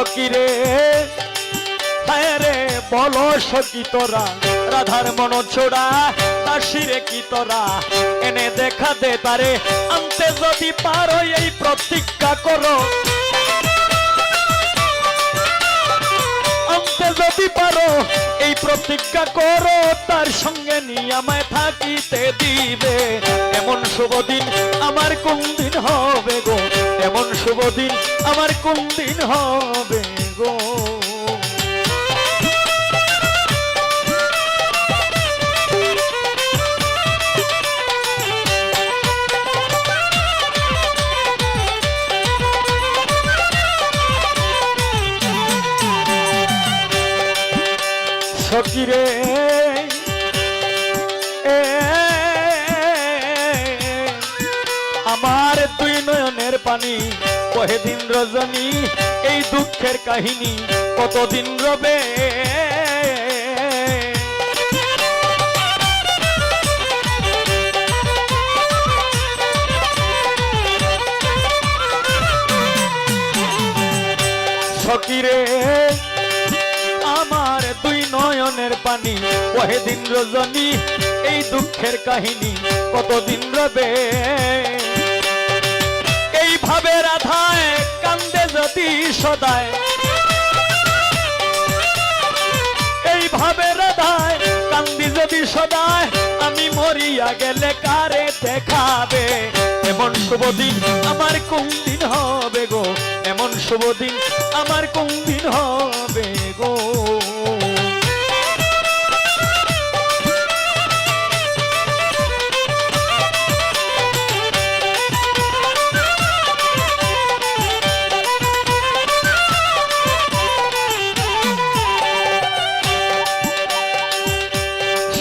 সকিরে হায় রে বলো সখী তোরা রাধার মন ছোড়া দাসিরে কি তোরা এনে দেখা দে তারে আনতে যদি পারো এই প্রতিজ্ঞা করো আনতে যদি পারো এই প্রতিজ্ঞা করো তার সঙ্গে নিয়ে আমায় থাকিতে দিবে এমন শুভ দিন আমার কোন দিন হবে গো এমন শুভ দিন আমার কোন দিন হবে গো সকিরে আমার দুই নয়নের পানি কহে দিন রজনী এই দুঃখের কাহিনী কতদিন রবে সকিরে আমার দুই নয়নের পানি কহে দিন রজনী এই দুঃখের কাহিনী কতদিন রবে এইভাবে রাধায় কান্দে যদি সদায় এইভাবে রাধায় কান্দি যদি সদায় আমি মরিয়া গেলে কারে দেখাবে এমন শুভ দিন আমার কোন দিন হবে গো এমন শুভ দিন আমার কোন দিন হবে গো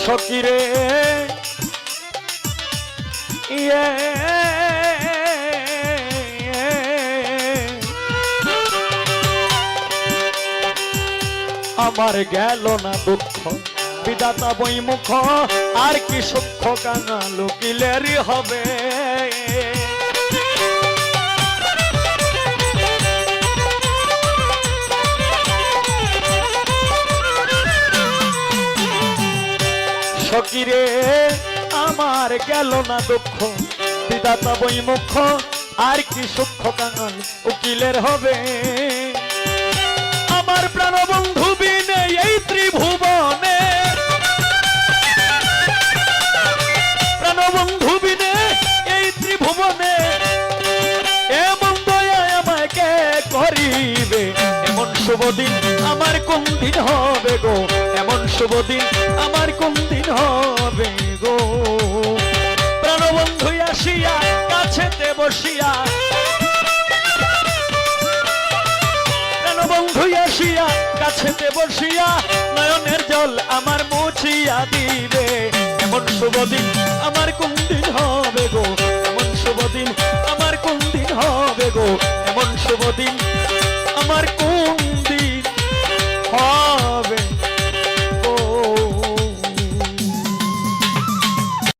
সকিরে আমার গেল না দুঃখ বিধাতা বইমুখ আর কি সুখ কাঙাল কিলেরই হবে সকিরে আমার গেল না দুঃখ বিধাতা বইমুখ আর কি সুখ কাঙাল উকিলের হবে আমার প্রাণবন্ধু বিনে এই ত্রিভুবনে প্রাণবন্ধু বিনে এই ত্রিভুবনে এমন দয়া আমাকে করিবে এমন শুভ দিন আমার কোন দিন হবে গো এমন শুভ দিন আমার কোন দিন হবে গো প্রাণবন্ধু আসিয়া কাছেতে বসিয়া প্রাণবন্ধু আসিয়া কাছেতে বসিয়া নয়নের জল আমার মুছিয়া দিবে এমন শুভ দিন আমার কোন দিন হবে গো এমন শুভ দিন আমার কোন দিন হবে গো এমন শুভ দিন